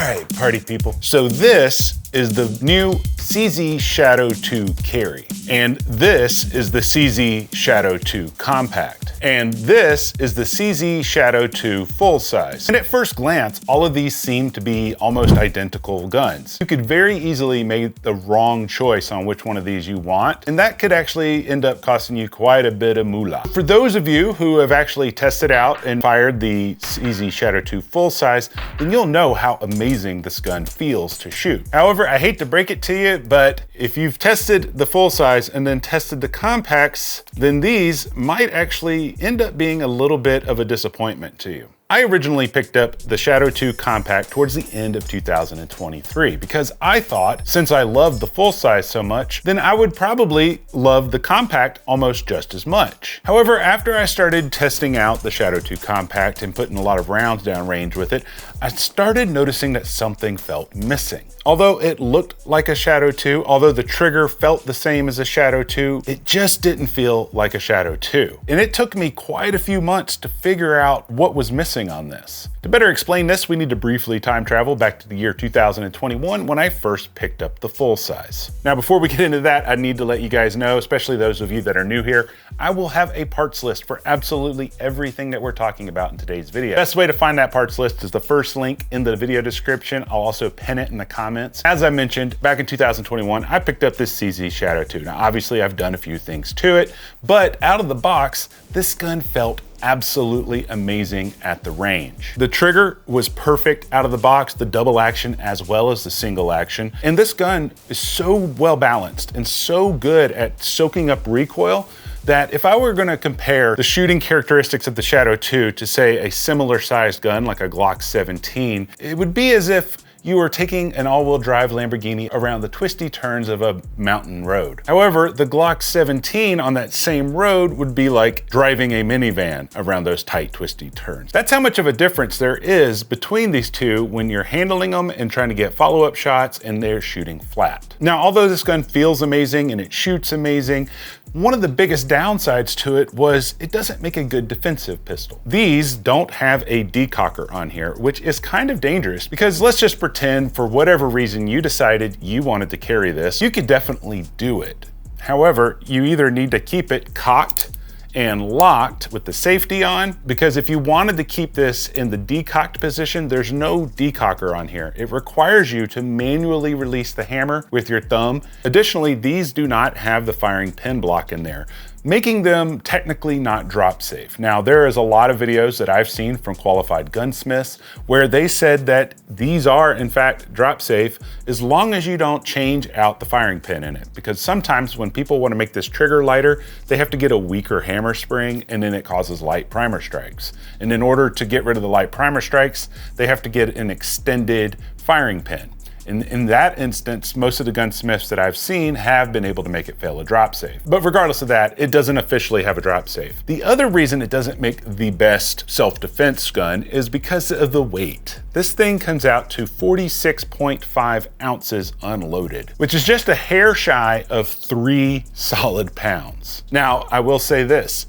right, party people. So this is the new CZ Shadow 2 Carry. And this is the CZ Shadow 2 Compact. And this is the CZ Shadow 2 full size. And at first glance, all of these seem to be almost identical guns. You could very easily make the wrong choice on which one of these you want, and that could actually end up costing you quite a bit of moolah. For those of you who have actually tested out and fired the CZ Shadow 2 full size, then you'll know how amazing this gun feels to shoot. However, I hate to break it to you, but if you've tested the full size and then tested the compacts, then these might actually end up being a little bit of a disappointment to you. I originally picked up the Shadow 2 Compact towards the end of 2023 because I thought, since I loved the full size so much, then I would probably love the Compact almost just as much. However, after I started testing out the Shadow 2 Compact and putting a lot of rounds downrange with it, I started noticing that something felt missing. Although it looked like a Shadow 2, although the trigger felt the same as a Shadow 2, it just didn't feel like a Shadow 2. And it took me quite a few months to figure out what was missing on this. To better explain this, we need to briefly time travel back to the year 2021 when I first picked up the full size. Now, before we get into that, I need to let you guys know, especially those of you that are new here, I will have a parts list for absolutely everything that we're talking about in today's video. Best way to find that parts list is the first link in the video description. I'll also pin it in the comments. As I mentioned, back in 2021, I picked up this CZ Shadow 2. Now, obviously I've done a few things to it, but out of the box, this gun felt absolutely amazing at the range. The trigger was perfect out of the box, the double action as well as the single action. And this gun is so well balanced and so good at soaking up recoil that if I were gonna compare the shooting characteristics of the Shadow 2 to, say, a similar sized gun like a Glock 17, it would be as if you are taking an all-wheel drive Lamborghini around the twisty turns of a mountain road. However, the Glock 17 on that same road would be like driving a minivan around those tight, twisty turns. That's how much of a difference there is between these two when you're handling them and trying to get follow-up shots and they're shooting flat. Now, although this gun feels amazing and it shoots amazing, one of the biggest downsides to it was it doesn't make a good defensive pistol. These don't have a decocker on here, which is kind of dangerous because let's just pretend for whatever reason you decided you wanted to carry this, you could definitely do it. However, you either need to keep it cocked and locked with the safety on, because if you wanted to keep this in the decocked position, there's no decocker on here. It requires you to manually release the hammer with your thumb. Additionally, these do not have the firing pin block in there, making them technically not drop safe. Now, there is a lot of videos that I've seen from qualified gunsmiths where they said that these are in fact drop safe as long as you don't change out the firing pin in it. Because sometimes when people want to make this trigger lighter, they have to get a weaker hammer spring and then it causes light primer strikes. And in order to get rid of the light primer strikes, they have to get an extended firing pin. In that instance, most of the gunsmiths that I've seen have been able to make it fail a drop safe. But regardless of that, it doesn't officially have a drop safe. The other reason it doesn't make the best self-defense gun is because of the weight. This thing comes out to 46.5 ounces unloaded, which is just a hair shy of 3 solid pounds. Now, I will say this,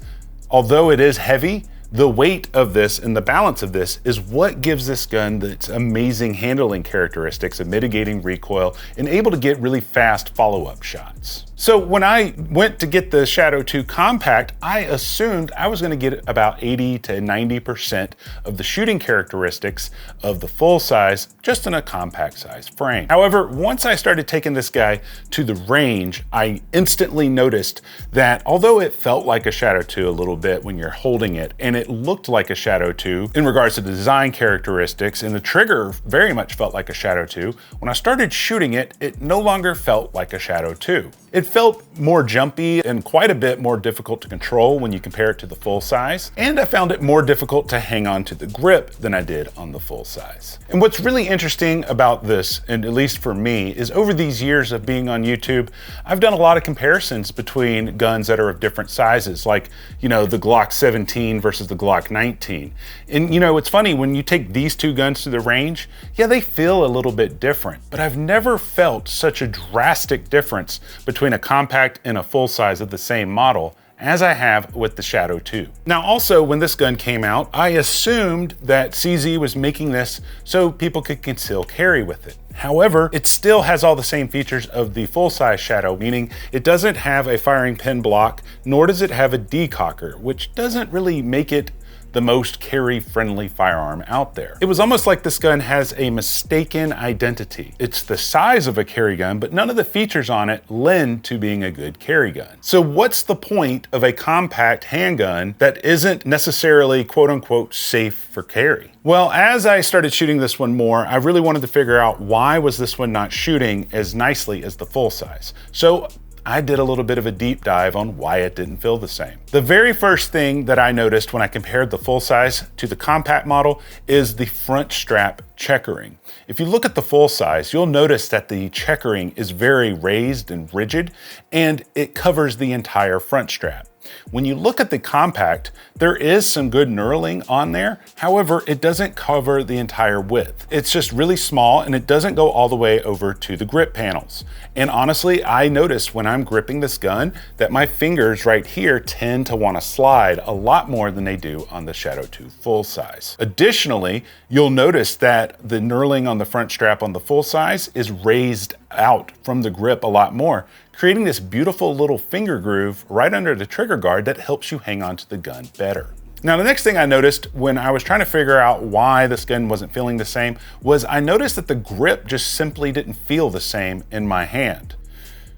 although it is heavy, the weight of this and the balance of this is what gives this gun its amazing handling characteristics of mitigating recoil and able to get really fast follow-up shots. So when I went to get the Shadow 2 Compact, I assumed I was gonna get about 80 to 90% of the shooting characteristics of the full size just in a compact size frame. However, once I started taking this guy to the range, I instantly noticed that although it felt like a Shadow 2 a little bit when you're holding it, and it looked like a Shadow 2 in regards to the design characteristics, and the trigger very much felt like a Shadow 2, when I started shooting it, it no longer felt like a Shadow 2. It felt more jumpy and quite a bit more difficult to control when you compare it to the full size, and I found it more difficult to hang on to the grip than I did on the full size. And what's really interesting about this, and at least for me, is over these years of being on YouTube, I've done a lot of comparisons between guns that are of different sizes, like, you know, the Glock 17 versus the Glock 19. And you know, it's funny, when you take these two guns to the range, yeah, they feel a little bit different, but I've never felt such a drastic difference between a compact and a full size of the same model as I have with the Shadow 2. Now also, when this gun came out, I assumed that CZ was making this so people could conceal carry with it. However, it still has all the same features of the full-size Shadow, meaning it doesn't have a firing pin block, nor does it have a decocker, which doesn't really make it the most carry-friendly firearm out there. It was almost like this gun has a mistaken identity. It's the size of a carry gun, but none of the features on it lend to being a good carry gun. So what's the point of a compact handgun that isn't necessarily quote-unquote safe for carry? Well, as I started shooting this one more, I really wanted to figure out why was this one not shooting as nicely as the full size. So I did a little bit of a deep dive on why it didn't feel the same. The very first thing that I noticed when I compared the full size to the compact model is the front strap checkering. If you look at the full size, you'll notice that the checkering is very raised and rigid, and it covers the entire front strap. When you look at the compact, there is some good knurling on there. However, it doesn't cover the entire width. It's just really small and it doesn't go all the way over to the grip panels. And honestly, I notice when I'm gripping this gun that my fingers right here tend to want to slide a lot more than they do on the Shadow 2 full size. Additionally, you'll notice that the knurling on the front strap on the full size is raised out from the grip a lot more, creating this beautiful little finger groove right under the trigger guard that helps you hang on to the gun better. Now, the next thing I noticed when I was trying to figure out why this gun wasn't feeling the same was I noticed that the grip just simply didn't feel the same in my hand.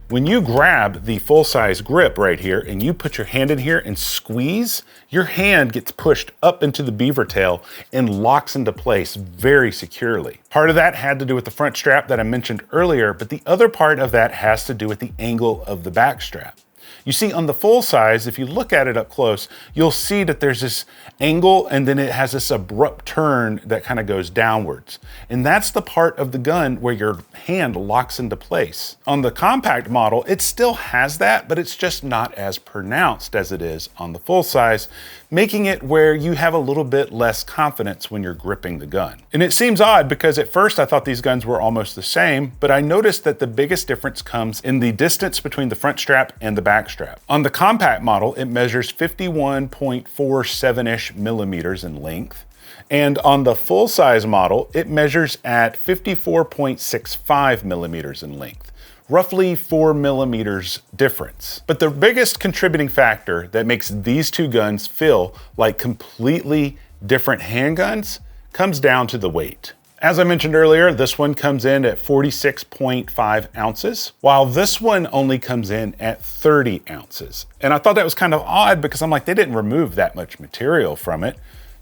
When you grab the full-size grip right here and you put your hand in here and squeeze, your hand gets pushed up into the beaver tail and locks into place very securely. Part of that had to do with the front strap that I mentioned earlier, but the other part of that has to do with the angle of the back strap. You see, on the full size, if you look at it up close, you'll see that there's this angle and then it has this abrupt turn that kind of goes downwards. And that's the part of the gun where your hand locks into place. On the compact model, it still has that, but it's just not as pronounced as it is on the full size, making it where you have a little bit less confidence when you're gripping the gun. And it seems odd because at first I thought these guns were almost the same, but I noticed that the biggest difference comes in the distance between the front strap and the back strap. On the compact model, it measures 51.47-ish millimeters in length. And on the full size model, it measures at 54.65 millimeters in length. Roughly 4 millimeters difference. But the biggest contributing factor that makes these two guns feel like completely different handguns comes down to the weight. As I mentioned earlier, this one comes in at 46.5 ounces, while this one only comes in at 30 ounces. And I thought that was kind of odd because I'm like, they didn't remove that much material from it.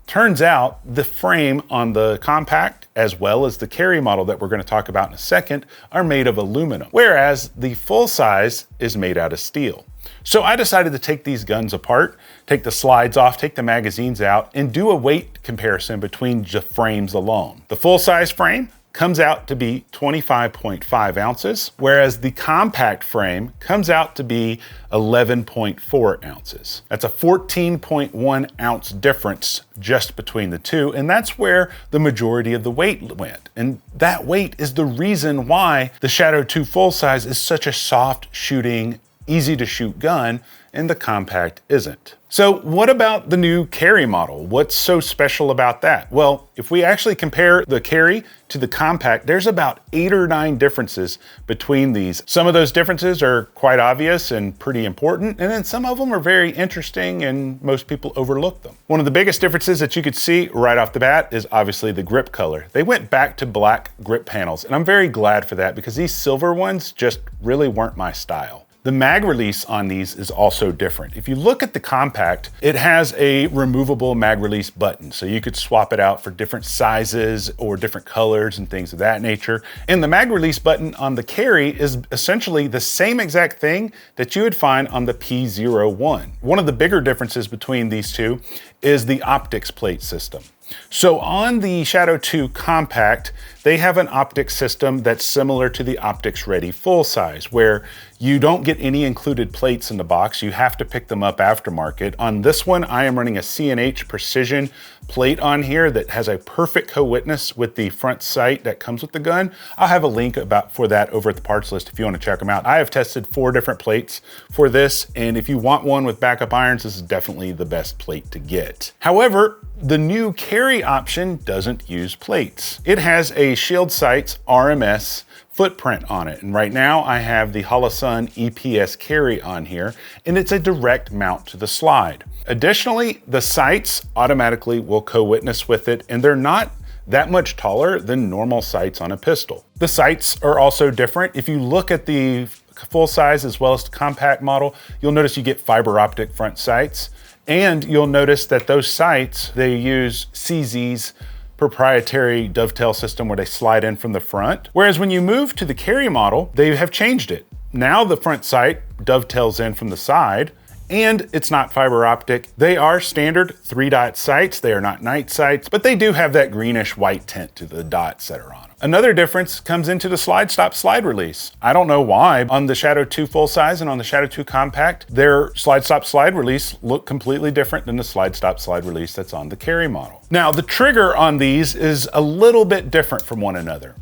Turns out the frame on the compact, as well as the carry model that we're going to talk about in a second, are made of aluminum, whereas the full size is made out of steel. So I decided to take these guns apart, take the slides off, take the magazines out, and do a weight comparison between the frames alone. The full size frame comes out to be 25.5 ounces, whereas the compact frame comes out to be 11.4 ounces. That's a 14.1 ounce difference just between the two, and that's where the majority of the weight went. And that weight is the reason why the Shadow 2 full size is such a soft shooting, easy to shoot gun, and the compact isn't. So what about the new carry model? What's so special about that? Well, if we actually compare the carry to the compact, there's about 8 or 9 differences between these. Some of those differences are quite obvious and pretty important, and then some of them are very interesting and most people overlook them. One of the biggest differences that you could see right off the bat is obviously the grip color. They went back to black grip panels, and I'm very glad for that because these silver ones just really weren't my style. The mag release on these is also different. If you look at the compact, it has a removable mag release button, so you could swap it out for different sizes or different colors and things of that nature. And the mag release button on the carry is essentially the same exact thing that you would find on the P01. One of the bigger differences between these two is the optics plate system. So on the Shadow 2 compact, they have an optics system that's similar to the optics ready full size, where You don't get any included plates in the box. You have to pick them up aftermarket. On this one, I am running a C&H Precision plate on here that has a perfect co-witness with the front sight that comes with the gun. I'll have a link for that over at the parts list if you want to check them out. I have tested 4 different plates for this, and if you want one with backup irons, this is definitely the best plate to get. However, the new carry option doesn't use plates. It has a Shield Sights RMS footprint on it. And right now I have the Holosun EPS carry on here, and it's a direct mount to the slide. Additionally, the sights automatically will co-witness with it, and they're not that much taller than normal sights on a pistol. The sights are also different. If you look at the full size as well as the compact model, you'll notice you get fiber optic front sights, and you'll notice that those sights, they use CZ's proprietary dovetail system where they slide in from the front. Whereas when you move to the carry model, they have changed it. Now the front sight dovetails in from the side, and it's not fiber optic. They are standard 3-dot sights. They are not night sights, but they do have that greenish white tint to the dots that are on them. Another difference comes into the slide stop slide release. I don't know why on the Shadow 2 full size and on the Shadow 2 compact, their slide stop slide release look completely different than the slide stop slide release that's on the carry model. Now the trigger on these is a little bit different from one another.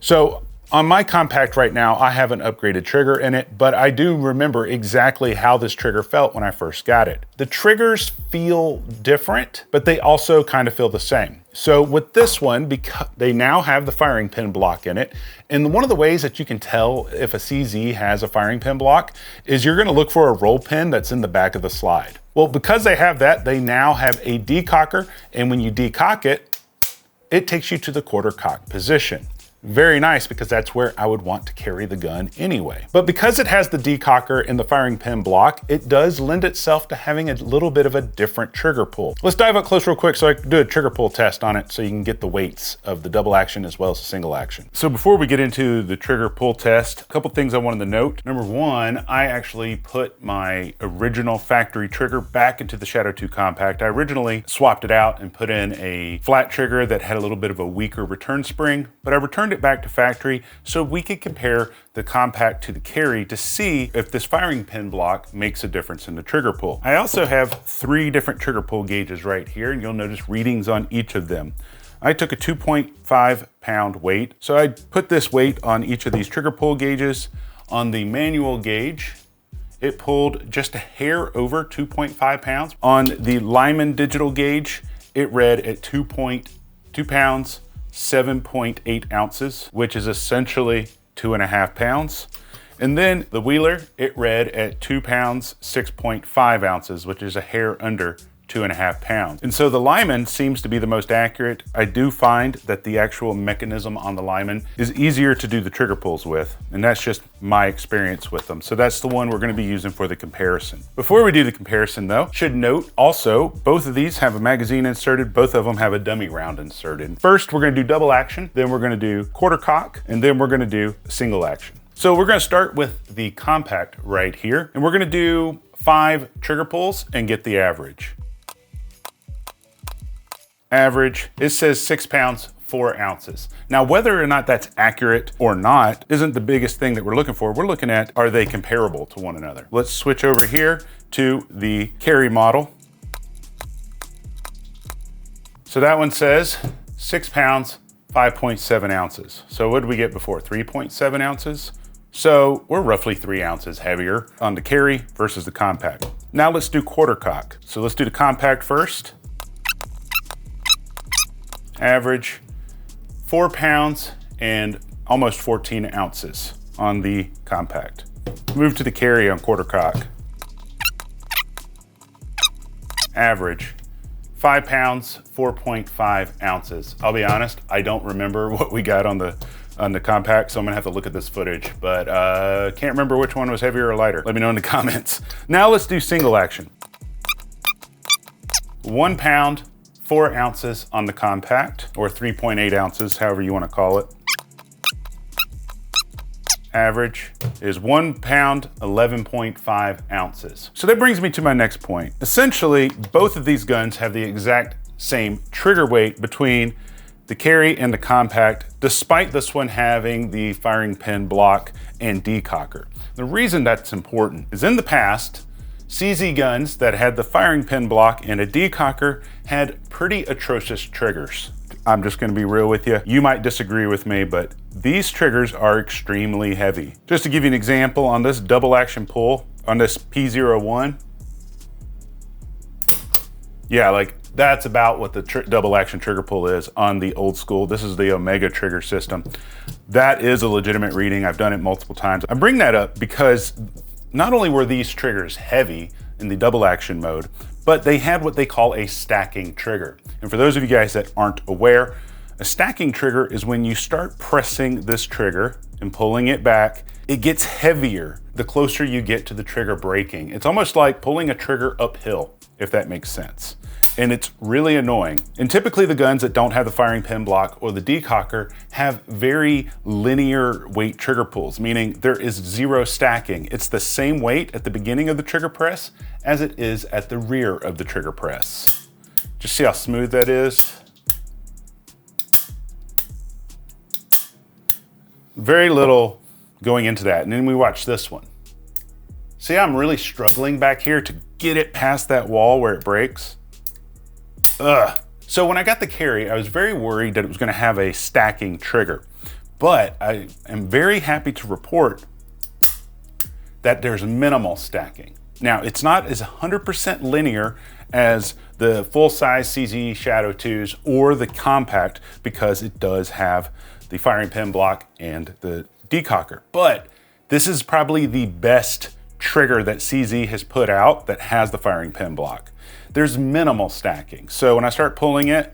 So on my compact right now, I have an upgraded trigger in it, but I do remember exactly how this trigger felt when I first got it. The triggers feel different, but they also kind of feel the same. So with this one, because they now have the firing pin block in it, and one of the ways that you can tell if a CZ has a firing pin block is you're gonna look for a roll pin that's in the back of the slide. Well, because they have that, they now have a decocker, and when you decock it, it takes you to the quarter cock position. Very nice, because that's where I would want to carry the gun anyway. But because it has the decocker and the firing pin block, it does lend itself to having a little bit of a different trigger pull. Let's dive up close real quick so I can do a trigger pull test on it so you can get the weights of the double action as well as the single action. So before we get into the trigger pull test, a couple things I wanted to note. Number one, I actually put my original factory trigger back into the Shadow 2 compact. I originally swapped it out and put in a flat trigger that had a little bit of a weaker return spring, but I returned it back to factory so we could compare the compact to the carry to see if this firing pin block makes a difference in the trigger pull. I also have 3 different trigger pull gauges right here, and you'll notice readings on each of them. I took a 2.5 pound weight, so I put this weight on each of these trigger pull gauges. On the manual gauge, it pulled just a hair over 2.5 pounds. On the Lyman digital gauge, it read at 2.2 pounds, 7.8 ounces, which is essentially 2.5 pounds. And then the Wheeler, it read at 2 pounds, 6.5 ounces, which is a hair under 2.5 pounds. And so the Lyman seems to be the most accurate. I do find that the actual mechanism on the Lyman is easier to do the trigger pulls with, and that's just my experience with them. So that's the one we're gonna be using for the comparison. Before we do the comparison though, should note also, both of these have a magazine inserted, both of them have a dummy round inserted. First, we're gonna do double action, then we're gonna do quarter cock, and then we're gonna do single action. So we're gonna start with the compact right here, and we're gonna do 5 trigger pulls and get the average. Average, it says 6 pounds, 4 ounces. Now, whether or not that's accurate or not isn't the biggest thing that we're looking for. We're looking at, are they comparable to one another? Let's switch over here to the carry model. So that one says 6 pounds, 5.7 ounces. So what did we get before? 3.7 ounces? So we're roughly 3 ounces heavier on the carry versus the compact. Now let's do quarter cock. So let's do the compact first. Average 4 pounds and almost 14 ounces on the compact. Move to the carry on quarter cock. Average 5 pounds, 4.5 ounces. I'll be honest, I don't remember what we got on the compact, so I'm gonna have to look at this footage, but can't remember which one was heavier or lighter. Let me know in the comments. Now let's do single action. 1 pound, 4 ounces on the compact, or 3.8 ounces, however you want to call it. Average is 1 pound, 11.5 ounces. So that brings me to my next point. Essentially, both of these guns have the exact same trigger weight between the carry and the compact, despite this one having the firing pin block and decocker. The reason that's important is in the past, CZ guns that had the firing pin block and a decocker had pretty atrocious triggers. I'm just gonna be real with you. You might disagree with me, but these triggers are extremely heavy. Just to give you an example, on this double action pull, on this P01, yeah, like that's about what the double action trigger pull is on the old school. This is the Omega trigger system. That is a legitimate reading. I've done it multiple times. I bring that up because not only were these triggers heavy in the double action mode, but they had what they call a stacking trigger. And for those of you guys that aren't aware, a stacking trigger is when you start pressing this trigger and pulling it back, it gets heavier the closer you get to the trigger breaking. It's almost like pulling a trigger uphill, if that makes sense. And it's really annoying. And typically the guns that don't have the firing pin block or the decocker have very linear weight trigger pulls, meaning there is zero stacking. It's the same weight at the beginning of the trigger press as it is at the rear of the trigger press. Just see how smooth that is? Very little going into that. And then we watch this one. See, I'm really struggling back here to get it past that wall where it breaks. Ugh. So when I got the carry, I was very worried that it was gonna have a stacking trigger, but I am very happy to report that there's minimal stacking. Now, it's not as 100% linear as the full-size CZ Shadow 2s or the compact because it does have the firing pin block and the decocker. But this is probably the best trigger that CZ has put out that has the firing pin block. There's minimal stacking. So when I start pulling it,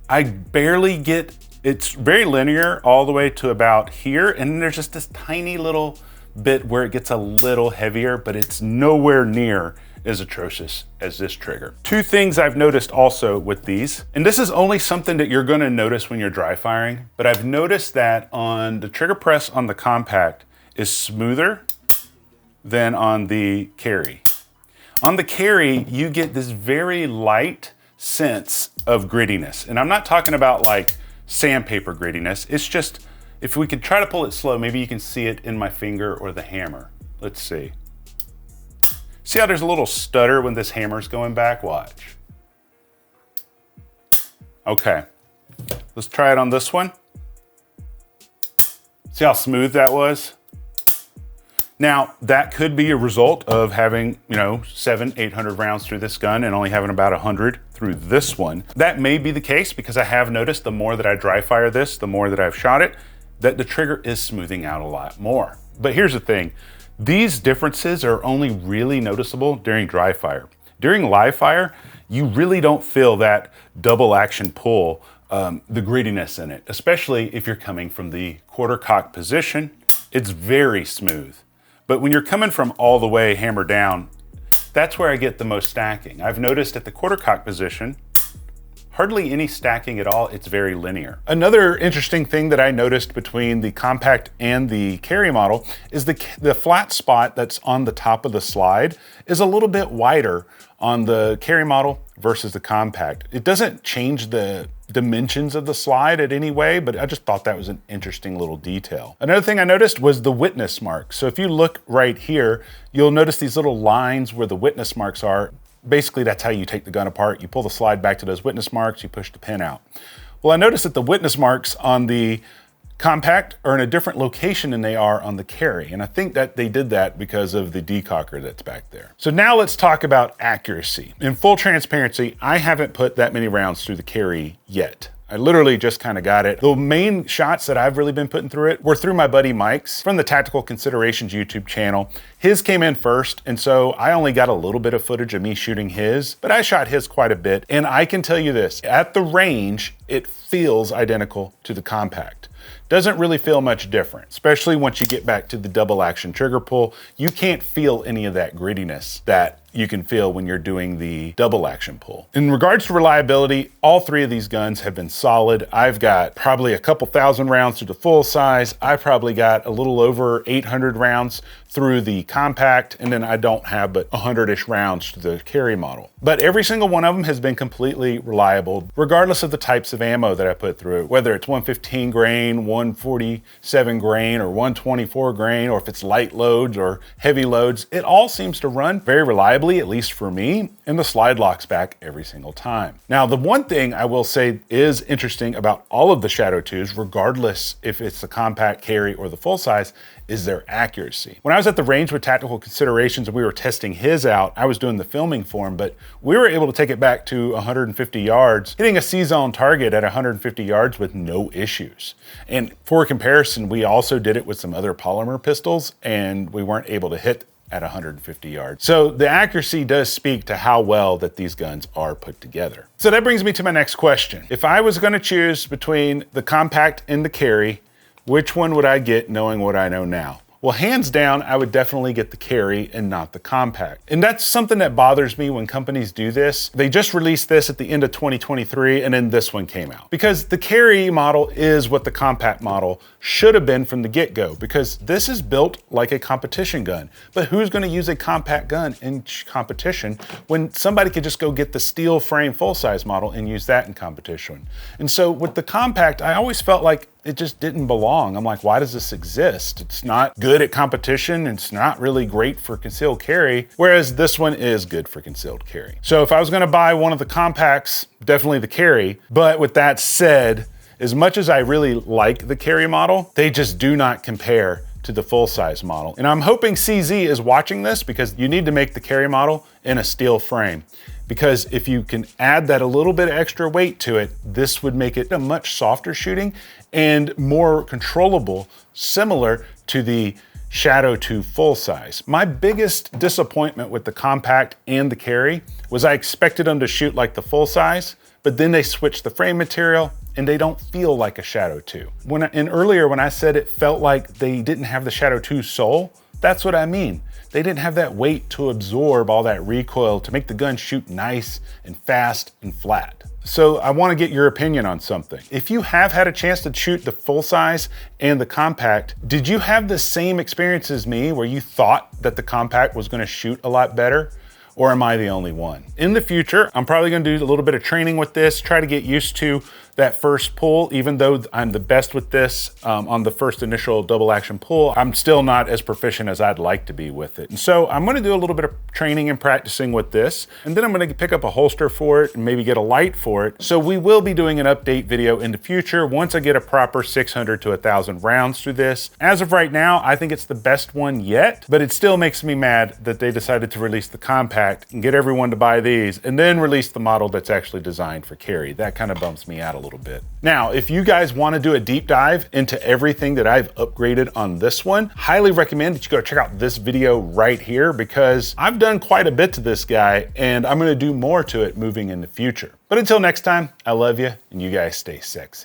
I barely get, it's very linear all the way to about here. And then there's just this tiny little bit where it gets a little heavier, but it's nowhere near as atrocious as this trigger. Two things I've noticed also with these, and this is only something that you're gonna notice when you're dry firing, but I've noticed that on the trigger press on the compact is smoother than on the carry. On the carry, you get this very light sense of grittiness. And I'm not talking about like sandpaper grittiness. It's just, if we could try to pull it slow, maybe you can see it in my finger or the hammer. Let's see. See how there's a little stutter when this hammer's going back? Watch. Okay, let's try it on this one. See how smooth that was? Now, that could be a result of having, 700-800 rounds through this gun and only having about 100 through this one. That may be the case because I have noticed the more that I dry fire this, the more that I've shot it, that the trigger is smoothing out a lot more. But here's the thing, these differences are only really noticeable during dry fire. During live fire, you really don't feel that double action pull, the grittiness in it, especially if you're coming from the quarter cock position. It's very smooth. But when you're coming from all the way hammer down, that's where I get the most stacking. I've noticed at the quarter cock position, hardly any stacking at all. It's very linear. Another interesting thing that I noticed between the compact and the carry model is the flat spot that's on the top of the slide is a little bit wider on the carry model versus the compact. It doesn't change the dimensions of the slide in any way, but I just thought that was an interesting little detail. Another thing I noticed was the witness marks. So if you look right here, you'll notice these little lines where the witness marks are. Basically, that's how you take the gun apart. You pull the slide back to those witness marks, you push the pin out. Well, I noticed that the witness marks on the compact are in a different location than they are on the carry. And I think that they did that because of the decocker that's back there. So now let's talk about accuracy. In full transparency, I haven't put that many rounds through the carry yet. I literally just kind of got it. The main shots that I've really been putting through it were through my buddy Mike's from the Tactical Considerations YouTube channel. His came in first, and so I only got a little bit of footage of me shooting his, but I shot his quite a bit. And I can tell you this, at the range, it feels identical to the compact. Doesn't really feel much different, especially once you get back to the double action trigger pull. You can't feel any of that grittiness that you can feel when you're doing the double action pull. In regards to reliability, all three of these guns have been solid. I've got probably a couple thousand rounds through the full size. I probably got a little over 800 rounds through the compact, and then I don't have but 100-ish rounds to the carry model. But every single one of them has been completely reliable, regardless of the types of ammo that I put through it, whether it's 115 grain grain, 147 grain, or 124 grain, or if it's light loads or heavy loads, it all seems to run very reliably, at least for me, and the slide locks back every single time. Now, the one thing I will say is interesting about all of the Shadow 2s, regardless if it's the compact carry or the full size, is their accuracy. When I was at the range with Tactical Considerations and we were testing his out, I was doing the filming for him, but we were able to take it back to 150 yards, hitting a C-zone target at 150 yards with no issues. And for comparison, we also did it with some other polymer pistols and we weren't able to hit at 150 yards. So the accuracy does speak to how well that these guns are put together. So that brings me to my next question. If I was gonna choose between the compact and the carry, which one would I get knowing what I know now? Well, hands down, I would definitely get the carry and not the compact. And that's something that bothers me when companies do this. They just released this at the end of 2023 and then this one came out. Because the carry model is what the compact model should have been from the get-go, because this is built like a competition gun. But who's gonna use a compact gun in competition when somebody could just go get the steel frame full-size model and use that in competition? And so with the compact, I always felt like it just didn't belong. I'm like, why does this exist? It's not good at competition. It's not really great for concealed carry, whereas this one is good for concealed carry. So if I was gonna buy one of the compacts, definitely the carry. But with that said, as much as I really like the carry model, they just do not compare to the full-size model. And I'm hoping CZ is watching this, because you need to make the carry model in a steel frame. Because if you can add that a little bit of extra weight to it, this would make it a much softer shooting and more controllable, similar to the Shadow 2 full size. My biggest disappointment with the compact and the carry was I expected them to shoot like the full size, but then they switched the frame material and they don't feel like a Shadow 2. Earlier when I said it felt like they didn't have the Shadow 2 soul, that's what I mean. They didn't have that weight to absorb all that recoil to make the gun shoot nice and fast and flat. So I want to get your opinion on something. If you have had a chance to shoot the full size and the compact, did you have the same experience as me where you thought that the compact was going to shoot a lot better? Or am I the only one? In the future, I'm probably gonna do a little bit of training with this, try to get used to that first pull. Even though I'm the best with this on the first initial double action pull, I'm still not as proficient as I'd like to be with it. And so I'm gonna do a little bit of training and practicing with this, and then I'm gonna pick up a holster for it and maybe get a light for it. So we will be doing an update video in the future once I get a proper 600 to 1,000 rounds through this. As of right now, I think it's the best one yet, but it still makes me mad that they decided to release the compact and get everyone to buy these and then release the model that's actually designed for carry. That kind of bumps me out a little bit. Now, if you guys want to do a deep dive into everything that I've upgraded on this one, highly recommend that you go check out this video right here, because I've done quite a bit to this guy and I'm going to do more to it moving in the future. But until next time, I love you and you guys stay sexy.